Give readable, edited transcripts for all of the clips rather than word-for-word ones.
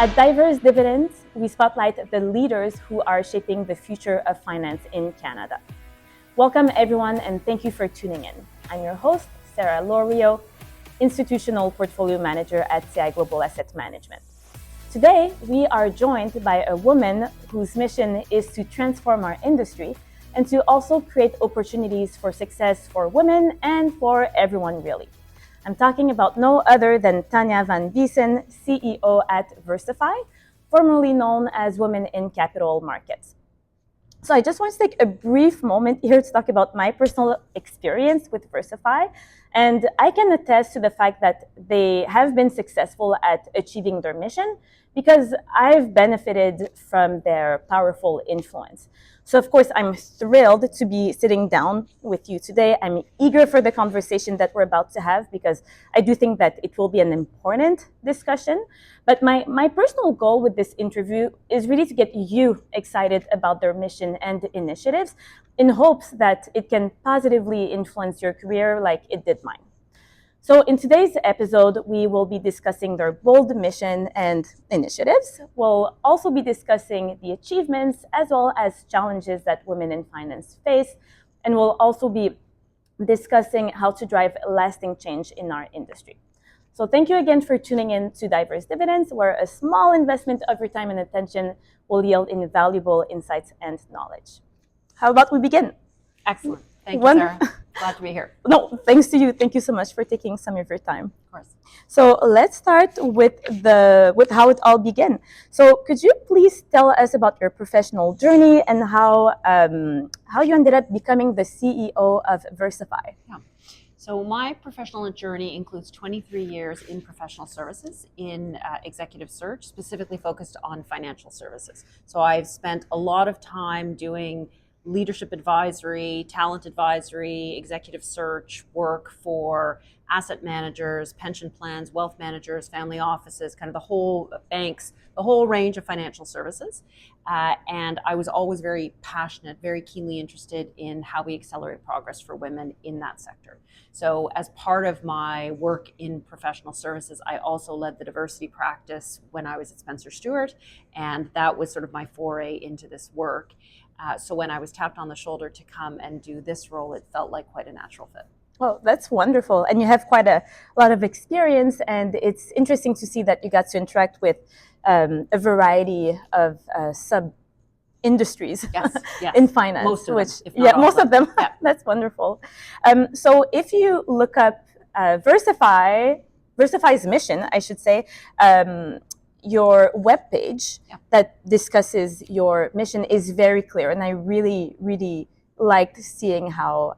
At Diverse Dividends, we spotlight the leaders who are shaping the future of finance in Canada. Welcome everyone and thank you for tuning in. I'm your host, Sara Loriot, Institutional Portfolio Manager at CI Global Asset Management. Today, we are joined by a woman whose mission is to transform our industry and to also create opportunities for success for women and for everyone really. I'm talking about no other than Tanya van Biesen, CEO at VersaFi, formerly known as Women in Capital Markets. So I just want to take a brief moment here to talk about my personal experience with VersaFi. And I can attest to the fact that they have been successful at achieving their mission because I've benefited from their powerful influence. So of course, I'm thrilled to be sitting down with you today. I'm eager for the conversation that we're about to have because I do think that it will be an important discussion. But my personal goal with this interview is really to get you excited about their mission and initiatives in hopes that it can positively influence your career like it did mine. So in today's episode, we will be discussing their bold mission and initiatives. We'll also be discussing the achievements as well as challenges that women in finance face. And we'll also be discussing how to drive lasting change in our industry. So thank you again for tuning in to Diverse Dividends, where a small investment of your time and attention will yield invaluable insights and knowledge. How about we begin? Excellent. Thank you, Sarah. Glad to be here. No, thanks to you. Thank you so much for taking some of your time. Of course. So let's start with how it all began. So could you please tell us about your professional journey and how you ended up becoming the CEO of VersaFi? Yeah. So my professional journey includes 23 years in professional services in executive search, specifically focused on financial services. So I've spent a lot of time doing leadership advisory, talent advisory, executive search work for asset managers, pension plans, wealth managers, family offices, kind of the whole banks, the whole range of financial services. And I was always very passionate, very keenly interested in how we accelerate progress for women in that sector. So as part of my work in professional services, I also led the diversity practice when I was at Spencer Stuart, and that was sort of my foray into this work. So when I was tapped on the shoulder to come and do this role, it felt like quite a natural fit. Well, that's wonderful. And you have quite a lot of experience, and it's interesting to see that you got to interact with a variety of sub-industries yes. in finance. Most of most of them. Yeah. That's wonderful. So if you look up VersaFi's mission, I should say, your webpage that discusses your mission is very clear, and I really, really liked seeing how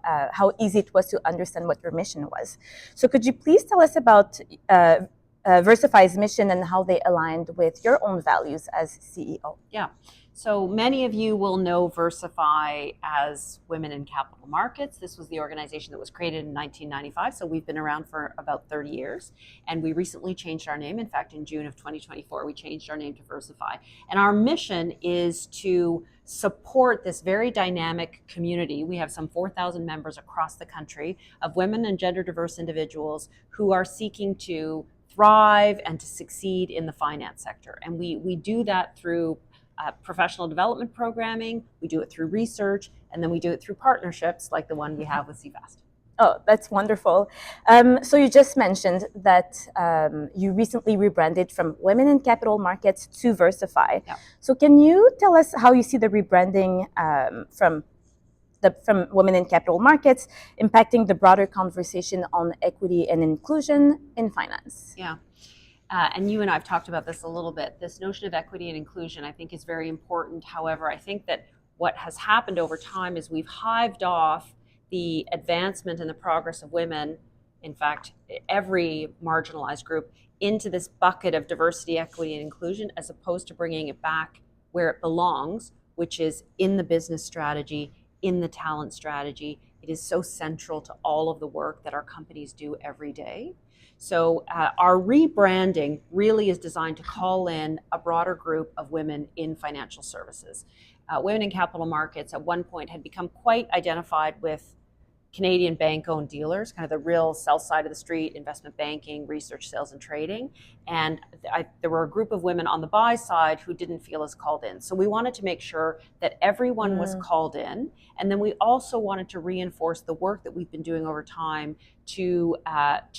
easy it was to understand what your mission was. So could you please tell us about VersaFi's mission and how they aligned with your own values as CEO? Yeah. So many of you will know VersaFi as Women in Capital Markets. This was the organization that was created in 1995. So we've been around for about 30 years. And we recently changed our name. In fact, in June of 2024, we changed our name to VersaFi. And our mission is to support this very dynamic community. We have some 4,000 members across the country of women and gender diverse individuals who are seeking to thrive and to succeed in the finance sector. And we do that through professional development programming, we do it through research, and then we do it through partnerships like the one we have with CFAST. Oh, that's wonderful. So you just mentioned that you recently rebranded from Women in Capital Markets to VersaFi. Yeah. So can you tell us how you see the rebranding from Women in Capital Markets impacting the broader conversation on equity and inclusion in finance? Yeah. And you and I have talked about this a little bit. This notion of equity and inclusion, I think, is very important. However, I think that what has happened over time is we've hived off the advancement and the progress of women, in fact, every marginalized group, into this bucket of diversity, equity, and inclusion, as opposed to bringing it back where it belongs, which is in the business strategy, in the talent strategy. It is so central to all of the work that our companies do every day. So our rebranding really is designed to call in a broader group of women in financial services. Women in capital markets at one point had become quite identified with Canadian bank-owned dealers, kind of the real sell side of the street, investment banking, research, sales, and trading. And there were a group of women on the buy side who didn't feel as called in. So we wanted to make sure that everyone was called in. And then we also wanted to reinforce the work that we've been doing over time to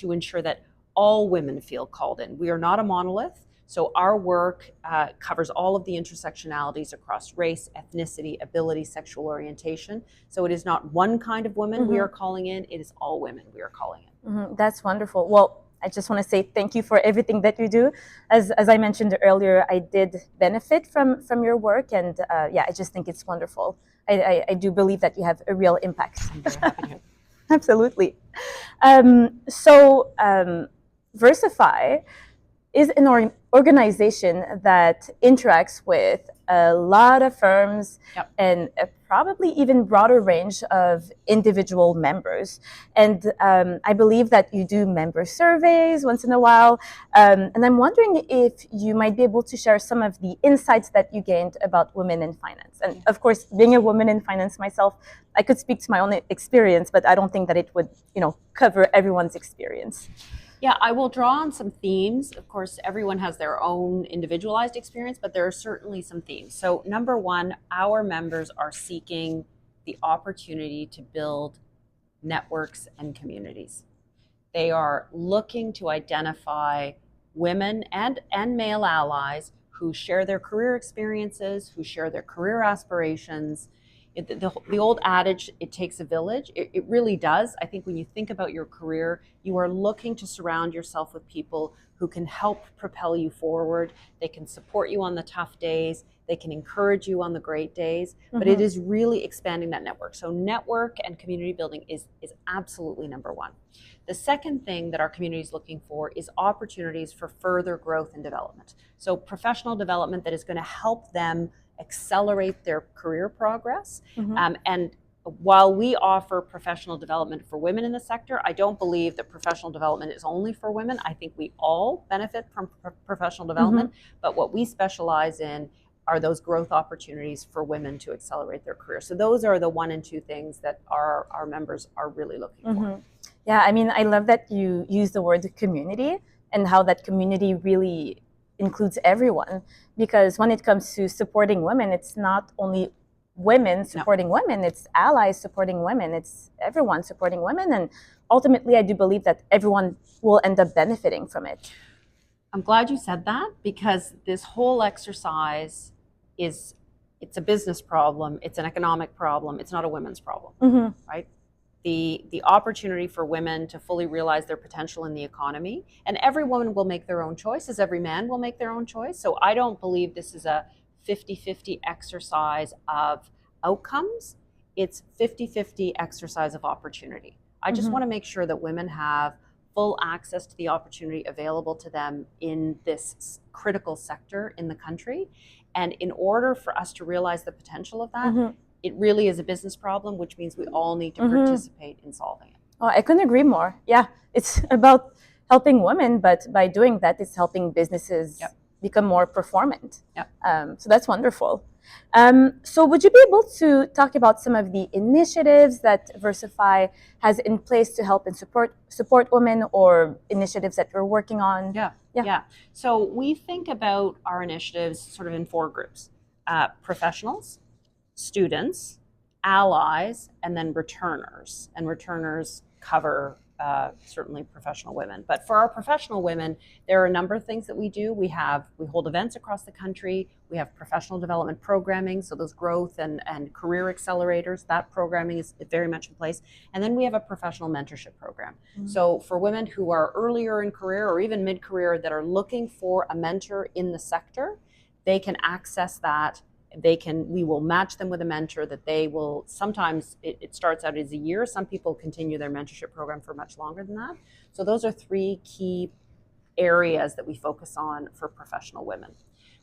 ensure that all women feel called in. We are not a monolith. So our work covers all of the intersectionalities across race, ethnicity, ability, sexual orientation. So it is not one kind of women we are calling in, it is all women we are calling in. That's wonderful. Well, I just want to say thank you for everything that you do. As I mentioned earlier, I did benefit from your work, and I just think it's wonderful. I do believe that you have a real impact. I'm very happy to. Absolutely. VersaFi is an organization that interacts with a lot of firms and a probably even broader range of individual members. And I believe that you do member surveys once in a while. And I'm wondering if you might be able to share some of the insights that you gained about women in finance. And of course, being a woman in finance myself, I could speak to my own experience, but I don't think that it would, cover everyone's experience. Yeah, I will draw on some themes. Of course, everyone has their own individualized experience, but there are certainly some themes. So number one, our members are seeking the opportunity to build networks and communities. They are looking to identify women and male allies who share their career experiences, who share their career aspirations. The old adage, it takes a village, it really does. I think when you think about your career, you are looking to surround yourself with people who can help propel you forward. They can support you on the tough days. They can encourage you on the great days. But it is really expanding that network. So network and community building is absolutely number one. The second thing that our community is looking for is opportunities for further growth and development. So professional development that is going to help them accelerate their career progress. And while we offer professional development for women in the sector, I don't believe that professional development is only for women. I think we all benefit from professional development, but what we specialize in are those growth opportunities for women to accelerate their career. So those are the 1 and 2 things that our members are really looking for. Yeah, I mean, I love that you use the word community and how that community really includes everyone, because when it comes to supporting women, it's not only women supporting women, it's allies supporting women, it's everyone supporting women, and ultimately I do believe that everyone will end up benefiting from it. I'm glad you said that, because this whole exercise it's a business problem, it's an economic problem, it's not a women's problem, right? The opportunity for women to fully realize their potential in the economy, and every woman will make their own choice, as every man will make their own choice. So I don't believe this is a 50-50 exercise of outcomes. It's 50-50 exercise of opportunity. I just want to make sure that women have full access to the opportunity available to them in this critical sector in the country. And in order for us to realize the potential of that, it really is a business problem, which means we all need to participate in solving it. Oh, I couldn't agree more. Yeah, it's about helping women, but by doing that, it's helping businesses become more performant. So that's wonderful. So would you be able to talk about some of the initiatives that VersaFi has in place to help and support women, or initiatives that you're working on? Yeah. So we think about our initiatives sort of in 4 groups: professionals, students, allies, and then returners. And returners cover certainly professional women. But for our professional women, there are a number of things that we do. We hold events across the country. We have professional development programming, so those growth and career accelerators, that programming is very much in place. And then we have a professional mentorship program. So for women who are earlier in career or even mid-career that are looking for a mentor in the sector, they can access that. We will match them with a mentor that they will, sometimes it starts out as a year. Some people continue their mentorship program for much longer than that. So those are 3 key areas that we focus on for professional women.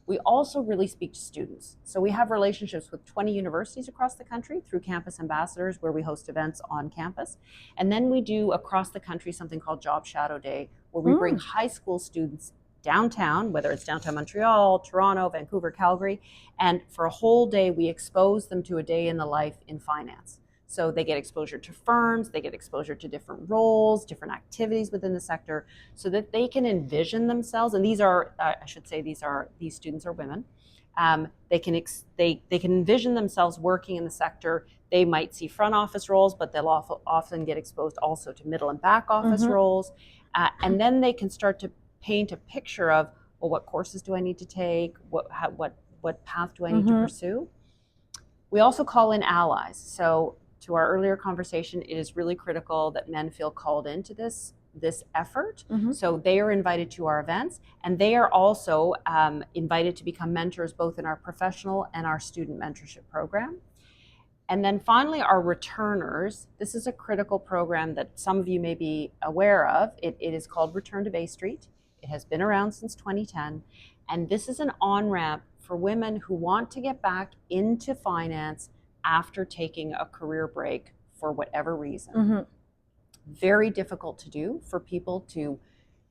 We also really speak to students. So we have relationships with 20 universities across the country through campus ambassadors, where we host events on campus. And then we do across the country something called Job Shadow Day, where we bring high school students downtown, whether it's downtown Montreal, Toronto, Vancouver, Calgary, and for a whole day we expose them to a day in the life in finance. So they get exposure to firms, they get exposure to different roles, different activities within the sector, so that they can envision themselves. And these are, I should say, these students are women. They can envision themselves working in the sector. They might see front office roles, but they'll often get exposed also to middle and back office roles. And then they can start to paint a picture of, well, what courses do I need to take? What path do I need to pursue? We also call in allies. So to our earlier conversation, it is really critical that men feel called into this effort. So they are invited to our events, and they are also invited to become mentors both in our professional and our student mentorship program. And then finally, our returners. This is a critical program that some of you may be aware of. It is called Return to Bay Street. It has been around since 2010. And this is an on-ramp for women who want to get back into finance after taking a career break for whatever reason. Very difficult to do for people to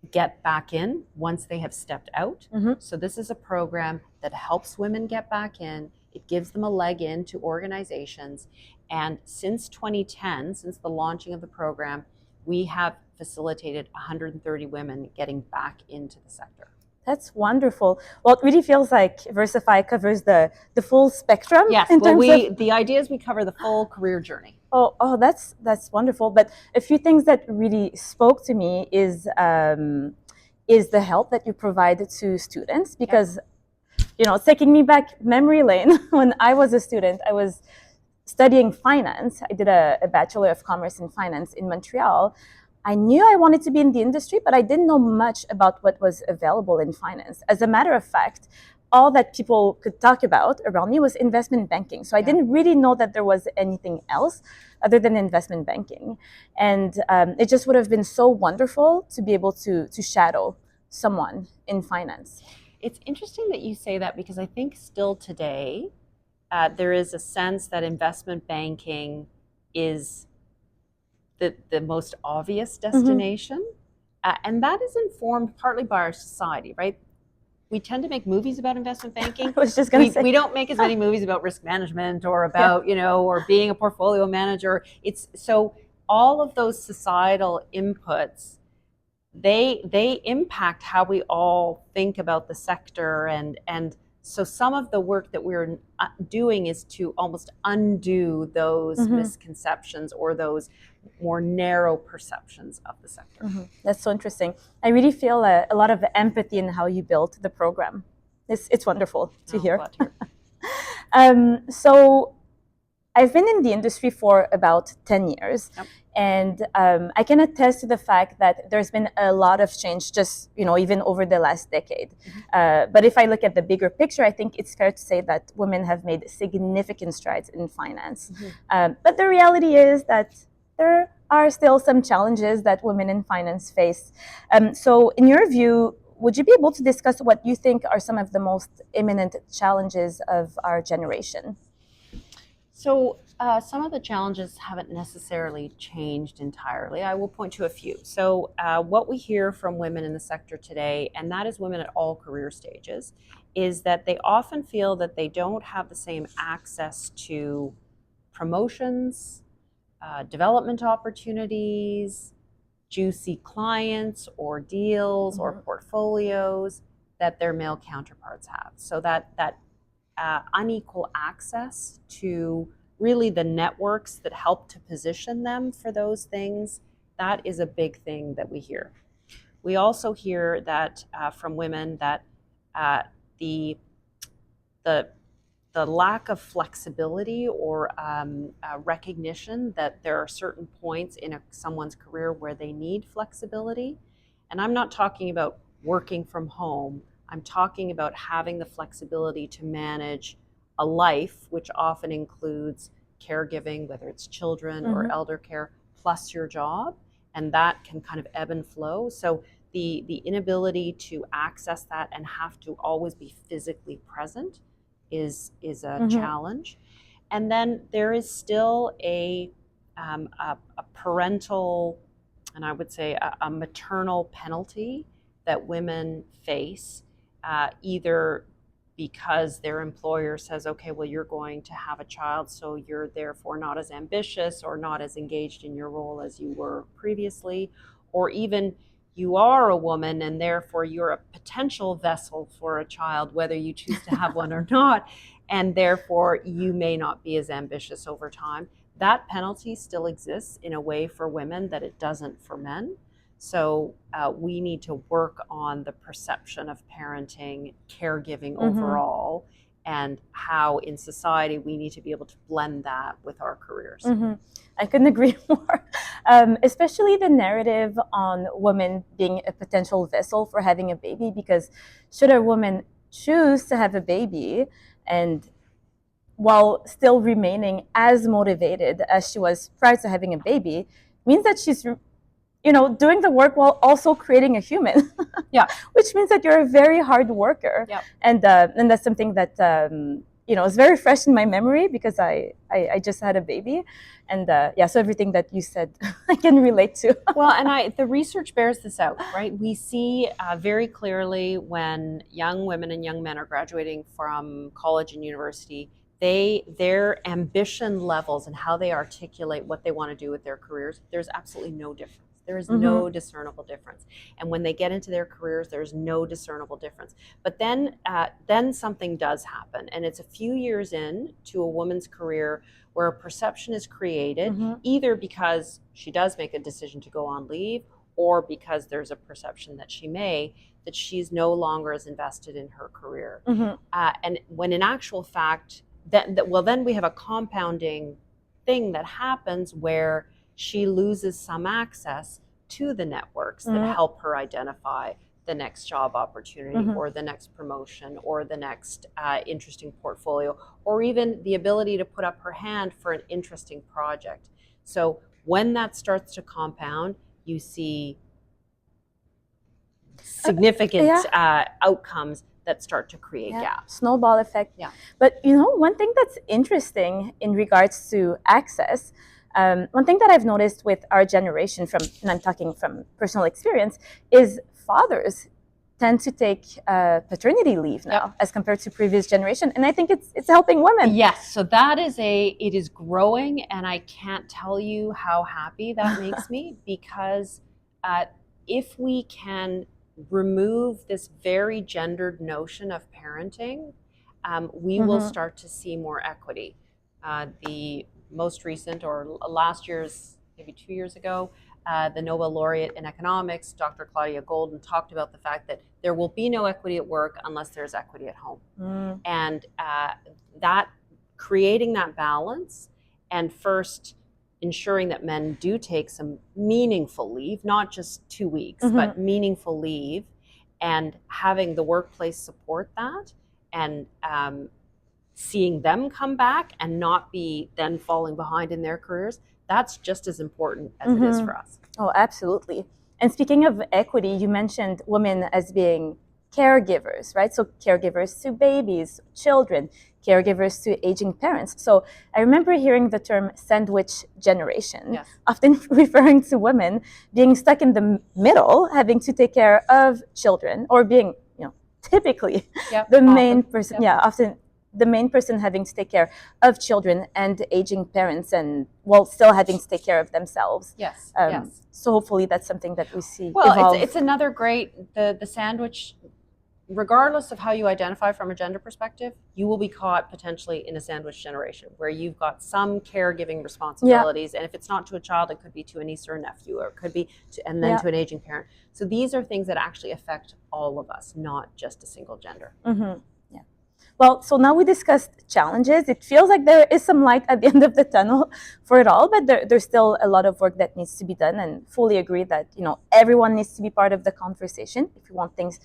get back in once they have stepped out. So this is a program that helps women get back in. It gives them a leg into organizations. And since 2010, since the launching of the program, we have facilitated 130 women getting back into the sector. That's wonderful. Well, it really feels like VersaFi covers the full spectrum. Yes, the idea is we cover the full career journey. Oh, that's wonderful. But a few things that really spoke to me is the help that you provide to students, because taking me back memory lane, when I was a student, I was studying finance. I did a Bachelor of Commerce in Finance in Montreal. I knew I wanted to be in the industry, but I didn't know much about what was available in finance. As a matter of fact, all that people could talk about around me was investment banking. So I didn't really know that there was anything else other than investment banking. And it just would have been so wonderful to be able to shadow someone in finance. It's interesting that you say that, because I think still today, there is a sense that investment banking is the most obvious destination. And that is informed partly by our society, right? We tend to make movies about investment banking. I was just going to say. We don't make as many movies about risk management or about, or being a portfolio manager. So all of those societal inputs, they impact how we all think about the sector. And so some of the work that we're doing is to almost undo those misconceptions or those more narrow perceptions of the sector. That's so interesting. I really feel a lot of empathy in how you built the program. It's wonderful to hear. So I've been in the industry for about 10 years. And I can attest to the fact that there's been a lot of change just, even over the last decade. But if I look at the bigger picture, I think it's fair to say that women have made significant strides in finance. But the reality is that there are still some challenges that women in finance face. So in your view, would you be able to discuss what you think are some of the most imminent challenges of our generation? So some of the challenges haven't necessarily changed entirely. I will point to a few. So what we hear from women in the sector today, and that is women at all career stages, is that they often feel that they don't have the same access to promotions, development opportunities, juicy clients or deals or portfolios that their male counterparts have. So that unequal access to really the networks that help to position them for those things, that is a big thing that we hear. We also hear that from women that the lack of flexibility or recognition that there are certain points in someone's career where they need flexibility. And I'm not talking about working from home. I'm talking about having the flexibility to manage a life, which often includes caregiving, whether it's children or elder care, plus your job. And that can kind of ebb and flow. So the inability to access that and have to always be physically present is a challenge. And then there is still a parental, and I would say a maternal penalty that women face, either because their employer says, okay, well, you're going to have a child, so you're therefore not as ambitious or not as engaged in your role as you were previously, or even you are a woman and therefore you're a potential vessel for a child, whether you choose to have one or not, and therefore you may not be as ambitious over time. That penalty still exists in a way for women that it doesn't for men. So we need to work on the perception of parenting, caregiving overall, and how in society we need to be able to blend that with our careers. I couldn't agree more. Especially the narrative on women being a potential vessel for having a baby, because should a woman choose to have a baby and while still remaining as motivated as she was prior to having a baby, means that she's doing the work while also creating a human. Yeah. Which means that you're a very hard worker. Yeah. And that's something that is very fresh in my memory because I just had a baby, and so everything that you said I can relate to. Well, and the research bears this out, right? We see very clearly when young women and young men are graduating from college and university, their ambition levels and how they articulate what they want to do with their careers, there's absolutely no difference. There is no discernible difference. And when they get into their careers, there's no discernible difference. But then something does happen. And it's a few years in to a woman's career where a perception is created, either because she does make a decision to go on leave or because there's a perception that she's no longer as invested in her career. And when in actual fact, then we have a compounding thing that happens where she loses some access to the networks that help her identify the next job opportunity or the next promotion or the next interesting portfolio, or even the ability to put up her hand for an interesting project. So when that starts to compound, you see significant outcomes that start to create gaps. Snowball effect. Yeah. But one thing that's interesting in regards to access, one thing that I've noticed with our generation, and I'm talking from personal experience, is fathers tend to take paternity leave now as compared to previous generation, and I think it's helping women. Yes, so it is growing, and I can't tell you how happy that makes me, because if we can remove this very gendered notion of parenting, we will start to see more equity. The most recent, or last year's, maybe 2 years ago, the Nobel laureate in economics, Dr. Claudia Golden, talked about the fact that there will be no equity at work unless there's equity at home. And that creating that balance, and first ensuring that men do take some meaningful leave, not just 2 weeks, but meaningful leave, and having the workplace support that, and seeing them come back and not be then falling behind in their careers, that's just as important as it is for us. Oh, absolutely. And speaking of equity, you mentioned women as being caregivers, right? So caregivers to babies, children, caregivers to aging parents. So I remember hearing the term sandwich generation, often referring to women being stuck in the middle, having to take care of children, or being, typically the main person, often the main person having to take care of children and aging parents, and while still having to take care of themselves. Yes. So hopefully that's something that we see Well, evolve. it's another great, the sandwich, regardless of how you identify from a gender perspective, you will be caught potentially in a sandwich generation where you've got some caregiving responsibilities. And if it's not to a child, it could be to a niece or a nephew, or it could be to an aging parent. So these are things that actually affect all of us, not just a single gender. Well, so now we discussed challenges. It feels like there is some light at the end of the tunnel for it all, but there's still a lot of work that needs to be done, and fully agree that everyone needs to be part of the conversation if you want things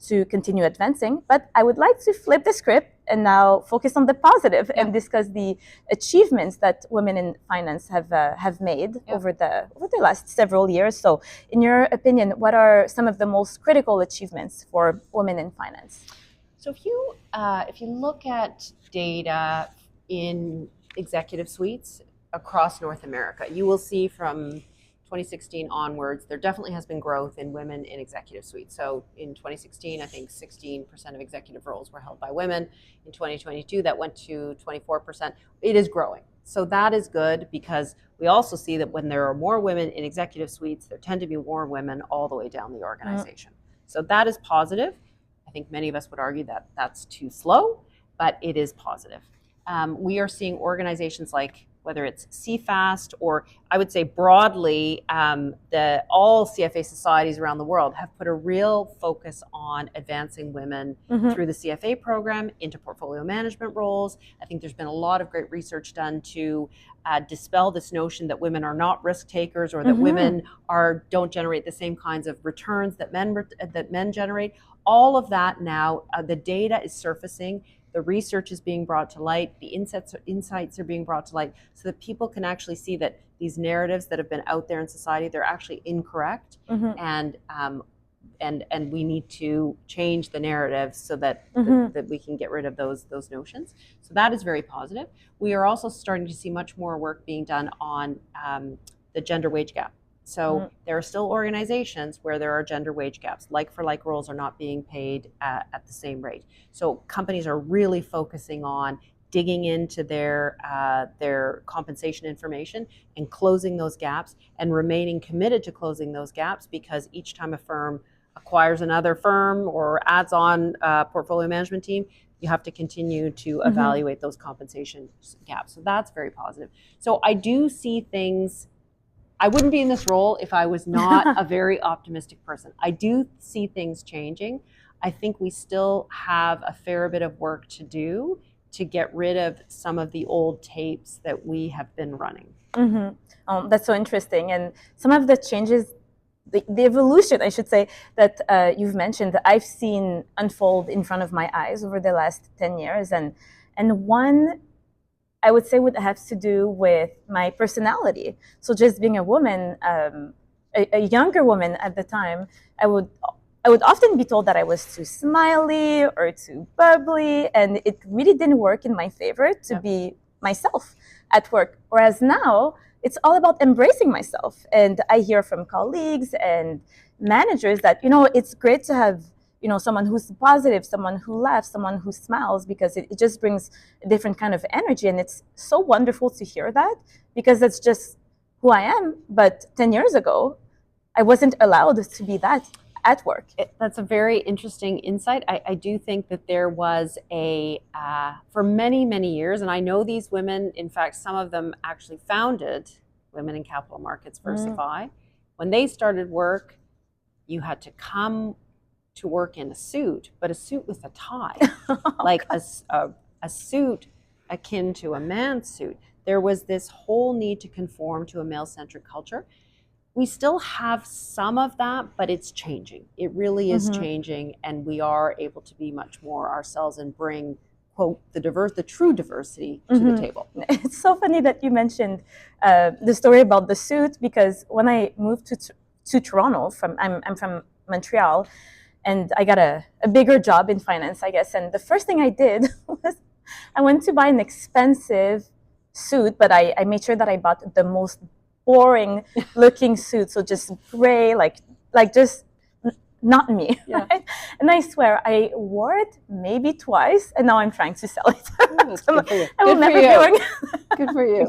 to continue advancing. But I would like to flip the script and now focus on the positive and discuss the achievements that women in finance have made over the last several years. So in your opinion, what are some of the most critical achievements for women in finance? So if you look at data in executive suites across North America, you will see from 2016 onwards, there definitely has been growth in women in executive suites. So in 2016, I think 16% of executive roles were held by women. In 2022, that went to 24%. It is growing. So that is good, because we also see that when there are more women in executive suites, there tend to be more women all the way down the organization. So that is positive. I think many of us would argue that that's too slow, but it is positive. We are seeing organizations like, whether it's CFAST, or I would say broadly, all CFA societies around the world have put a real focus on advancing women through the CFA program into portfolio management roles. I think there's been a lot of great research done to dispel this notion that women are not risk takers, or that women don't generate the same kinds of returns that men generate. All of that now, the data is surfacing. The research is being brought to light, the insights are being brought to light, so that people can actually see that these narratives that have been out there in society, they're actually incorrect, and we need to change the narrative so that that we can get rid of those notions. So that is very positive. We are also starting to see much more work being done on the gender wage gap. So there are still organizations where there are gender wage gaps. Like-for-like roles are not being paid at the same rate. So companies are really focusing on digging into their compensation information and closing those gaps, and remaining committed to closing those gaps, because each time a firm acquires another firm or adds on a portfolio management team, you have to continue to evaluate those compensation gaps. So that's very positive. So I do see things. I wouldn't be in this role if I was not a very optimistic person. I do see things changing. I think we still have a fair bit of work to do to get rid of some of the old tapes that we have been running. That's so interesting. And some of the changes, the evolution, I should say, that you've mentioned, that I've seen unfold in front of my eyes over the last 10 years. And one, I would say, would have to do with my personality. So just being a woman, a younger woman at the time, I would often be told that I was too smiley or too bubbly, and it really didn't work in my favor to be myself at work. Whereas now, it's all about embracing myself. And I hear from colleagues and managers that, it's great to have someone who's positive, someone who laughs, someone who smiles, because it just brings a different kind of energy. And it's so wonderful to hear that, because that's just who I am. But 10 years ago, I wasn't allowed to be that at work. That's a very interesting insight. I do think that there was for many, many years, and I know these women, in fact, some of them actually founded Women in Capital Markets, VersaFi. When they started work, you had to come to work in a suit, but a suit with a tie, like a suit akin to a man's suit. There was this whole need to conform to a male-centric culture. We still have some of that, but it's changing. It really is changing, and we are able to be much more ourselves and bring, quote, the true diversity to the table. It's so funny that you mentioned the story about the suit, because when I moved to Toronto, I'm from Montreal, and I got a bigger job in finance, I guess. And the first thing I did was I went to buy an expensive suit, but I made sure that I bought the most boring looking suit. So just gray, like just not me. Yeah. Right? And I swear I wore it maybe twice, and now I'm trying to sell it. So good for you. I will never be wearing it. Good for you.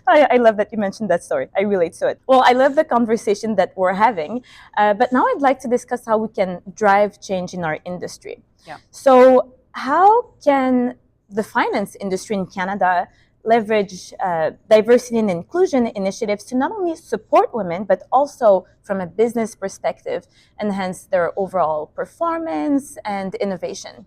I love that you mentioned that story. I relate to it. Well, I love the conversation that we're having, but now I'd like to discuss how we can drive change in our industry. Yeah. So how can the finance industry in Canada leverage diversity and inclusion initiatives to not only support women, but also from a business perspective, enhance their overall performance and innovation?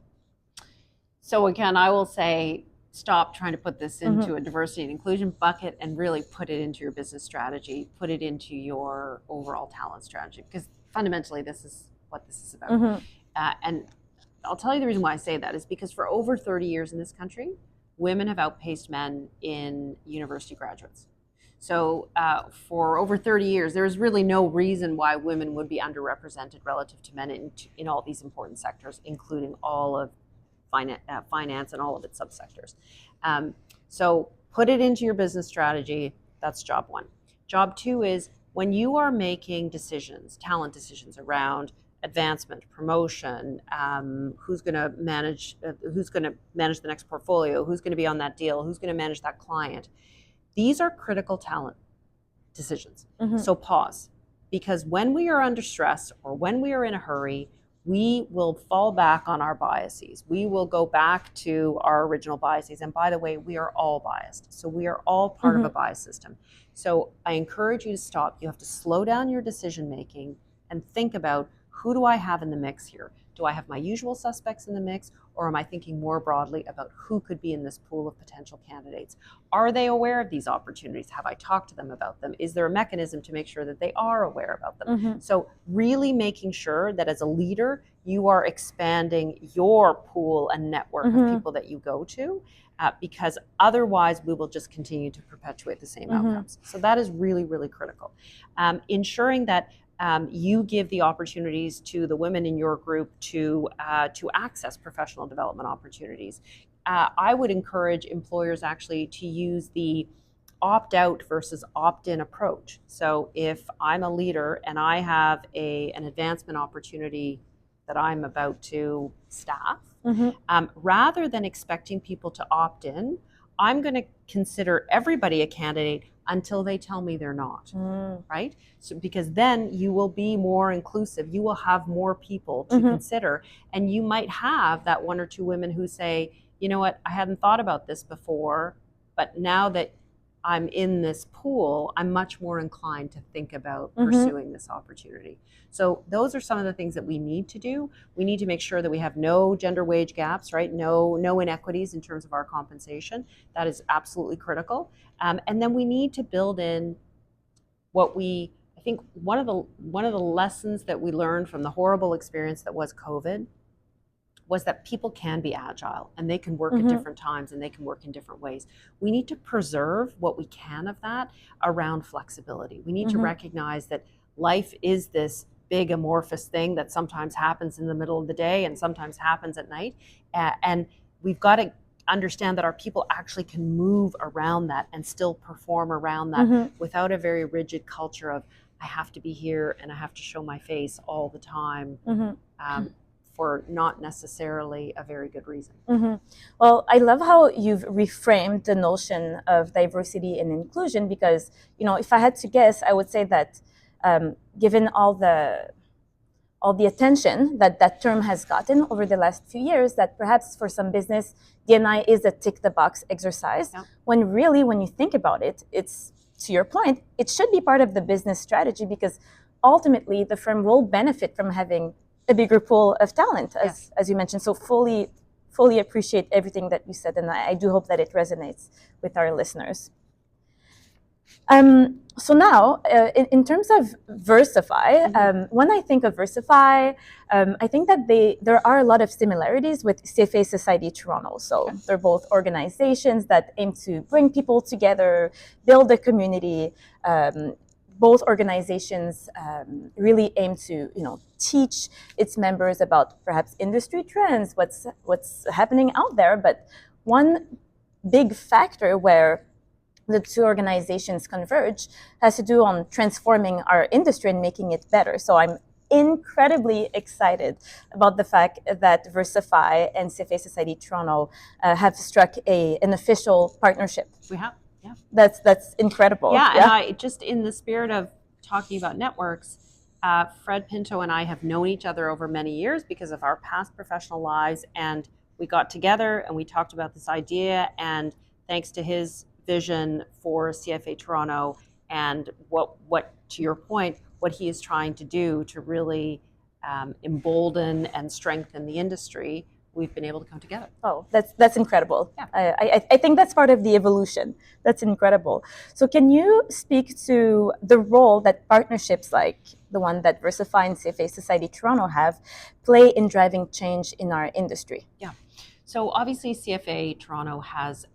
So again, I will say, stop trying to put this into a diversity and inclusion bucket, and really put it into your business strategy, put it into your overall talent strategy, because fundamentally this is what this is about. And I'll tell you the reason why I say that is because for over 30 years in this country, women have outpaced men in university graduates. So for over 30 years, there's really no reason why women would be underrepresented relative to men in all these important sectors, including all of finance and all of its subsectors. So put it into your business strategy. That's job one. Job two is when you are making decisions, talent decisions around advancement, promotion, who's going to manage the next portfolio, who's going to be on that deal, who's going to manage that client, these are critical talent decisions. So pause, because when we are under stress or when we are in a hurry, we will fall back on our biases. We will go back to our original biases. And by the way, we are all biased. So we are all part of a bias system. So I encourage you to stop. You have to slow down your decision making and think about, who do I have in the mix here? Do I have my usual suspects in the mix, or am I thinking more broadly about who could be in this pool of potential candidates? Are they aware of these opportunities? Have I talked to them about them? Is there a mechanism to make sure that they are aware about them? So really making sure that as a leader, you are expanding your pool and network of people that you go to, because otherwise we will just continue to perpetuate the same outcomes. So that is really, really critical. Ensuring that you give the opportunities to the women in your group to access professional development opportunities. I would encourage employers actually to use the opt-out versus opt-in approach. So if I'm a leader and I have an advancement opportunity that I'm about to staff, rather than expecting people to opt in, I'm going to consider everybody a candidate until they tell me they're not, right? So because then you will be more inclusive, you will have more people to consider, and you might have that one or two women who say, you know what, I hadn't thought about this before, but now that I'm in this pool, I'm much more inclined to think about pursuing this opportunity. So those are some of the things that we need to do. We need to make sure that we have no gender wage gaps, right? No inequities in terms of our compensation. That is absolutely critical. And then we need to build in I think one of the lessons that we learned from the horrible experience that was COVID was that people can be agile and they can work at different times and they can work in different ways. We need to preserve what we can of that around flexibility. We need to recognize that life is this big amorphous thing that sometimes happens in the middle of the day and sometimes happens at night. And we've got to understand that our people actually can move around that and still perform around that without a very rigid culture of, I have to be here and I have to show my face all the time. For not necessarily a very good reason. Well, I love how you've reframed the notion of diversity and inclusion, because, if I had to guess, I would say that given all the attention that term has gotten over the last few years, that perhaps for some business, D&I is a tick the box exercise, when really, when you think about it, it's, to your point, it should be part of the business strategy, because ultimately the firm will benefit from having a bigger pool of talent, as you mentioned. So fully appreciate everything that you said, and I do hope that it resonates with our listeners. So now, in terms of VersaFi, when I think of VersaFi, I think that there are a lot of similarities with CFA Society Toronto. So they're both organizations that aim to bring people together, build a community. Both organizations really aim to, teach its members about perhaps industry trends, what's happening out there. But one big factor where the two organizations converge has to do on transforming our industry and making it better. So I'm incredibly excited about the fact that VersaFi and CFA Society Toronto have struck an official partnership. We have. Yeah. That's incredible. Yeah, and I just, in the spirit of talking about networks, Fred Pinto and I have known each other over many years because of our past professional lives, and we got together and we talked about this idea, and thanks to his vision for CFA Toronto and what to your point, what he is trying to do to really embolden and strengthen the industry, we've been able to come together. Oh, that's incredible. Yeah. I think that's part of the evolution. That's incredible. So can you speak to the role that partnerships like the one that VersaFi and CFA Society Toronto have play in driving change in our industry? Yeah. So obviously CFA Toronto has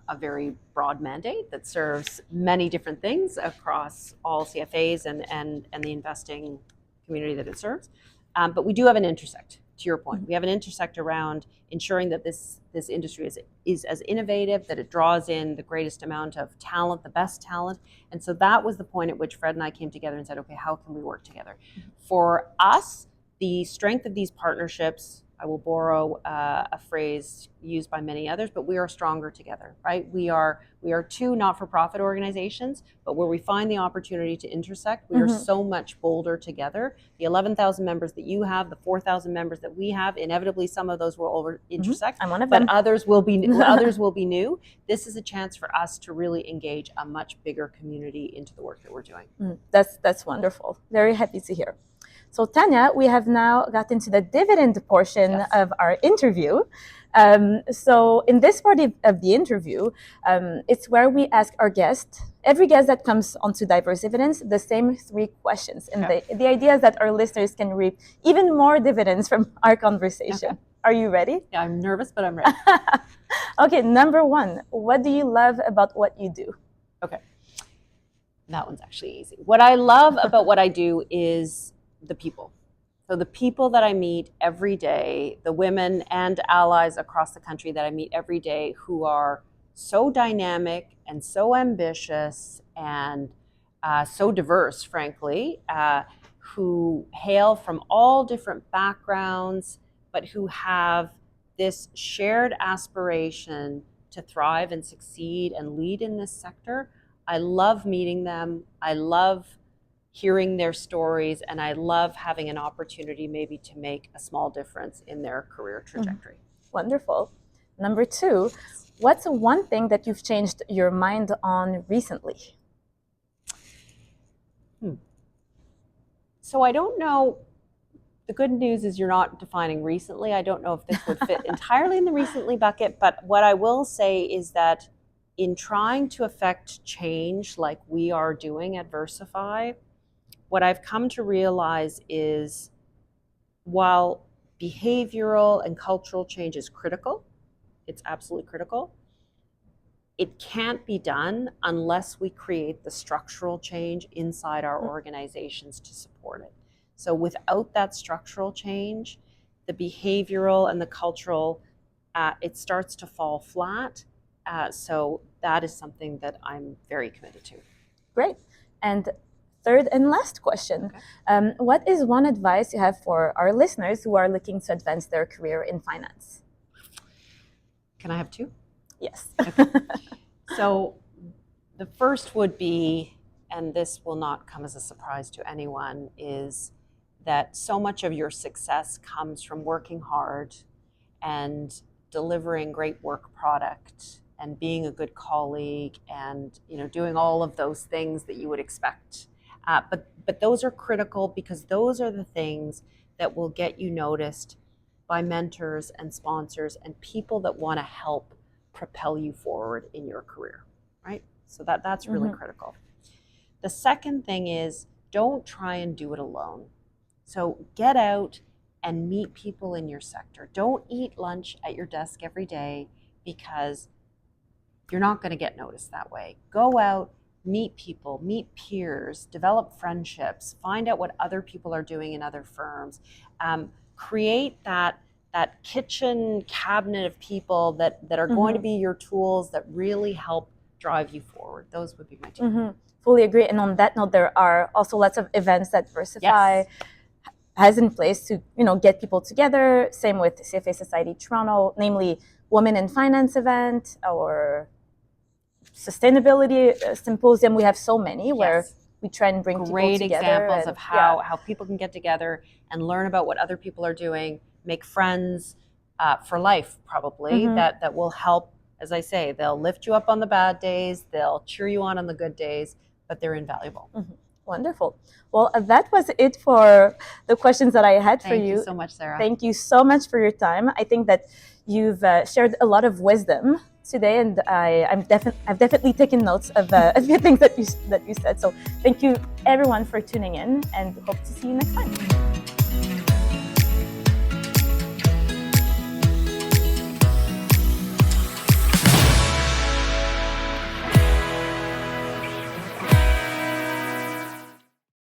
a very broad mandate that serves many different things across all CFAs and the investing community that it serves. But we do have an intersect. to your point, we have an intersect around ensuring that this industry is as innovative, that it draws in the greatest amount of talent, the best talent. And so that was the point at which Fred and I came together and said, okay, how can we work together? For us, the strength of these partnerships, I will borrow a phrase used by many others, but we are stronger together, right? We are two not-for-profit organizations, but where we find the opportunity to intersect, we are so much bolder together. The 11,000 members that you have, the 4,000 members that we have, inevitably some of those will intersect. I'm one of them. But others will be new. This is a chance for us to really engage a much bigger community into the work that we're doing. That's wonderful. Very happy to hear. So Tanya, we have now gotten to the dividend portion of our interview. So in this part of the interview, it's where we ask our guest, every guest that comes onto Diverse Dividends, the same 3 questions. And the idea is that our listeners can reap even more dividends from our conversation. Are you ready? Yeah, I'm nervous, but I'm ready. Okay, number 1, what do you love about what you do? Okay, that one's actually easy. What I love about what I do is the people. So the people that I meet every day, the women and allies across the country that I meet every day who are so dynamic and so ambitious and so diverse, frankly, who hail from all different backgrounds, but who have this shared aspiration to thrive and succeed and lead in this sector. I love meeting them. I love hearing their stories, and I love having an opportunity maybe to make a small difference in their career trajectory. Wonderful. Number 2, what's one thing that you've changed your mind on recently? So I don't know. The good news is you're not defining recently. I don't know if this would fit entirely in the recently bucket, but what I will say is that in trying to affect change like we are doing at VersaFi, what I've come to realize is while behavioral and cultural change is critical, it's absolutely critical, it can't be done unless we create the structural change inside our organizations to support it. So without that structural change, the behavioral and the cultural, it starts to fall flat. So that is something that I'm very committed to. Great. And 3rd and last question. What is one advice you have for our listeners who are looking to advance their career in finance? Can I have 2? Yes. Okay. So the first would be, and this will not come as a surprise to anyone, is that so much of your success comes from working hard and delivering great work product and being a good colleague and doing all of those things that you would expect. But those are critical because those are the things that will get you noticed by mentors and sponsors and people that want to help propel you forward in your career, right? So that's really critical. The second thing is don't try and do it alone. So get out and meet people in your sector. Don't eat lunch at your desk every day because you're not going to get noticed that way. Go out, meet people, meet peers, develop friendships, find out what other people are doing in other firms. Create that kitchen cabinet of people that are going to be your tools that really help drive you forward. Those would be my 2. Fully agree. And on that note, there are also lots of events that VersaFi has in place to get people together. Same with CFA Society Toronto, namely Women in Finance event or sustainability symposium. We have so many where we try and bring people together. Great examples of how people can get together and learn about what other people are doing, make friends for life probably, that will help. As I say, they'll lift you up on the bad days, they'll cheer you on the good days, but they're invaluable. Wonderful. Well, that was it for the questions that I had for you. Thank you so much, Sarah. Thank you so much for your time. I think that you've shared a lot of wisdom today, and I've definitely taken notes of a few things that you said. So thank you everyone for tuning in, and hope to see you next time.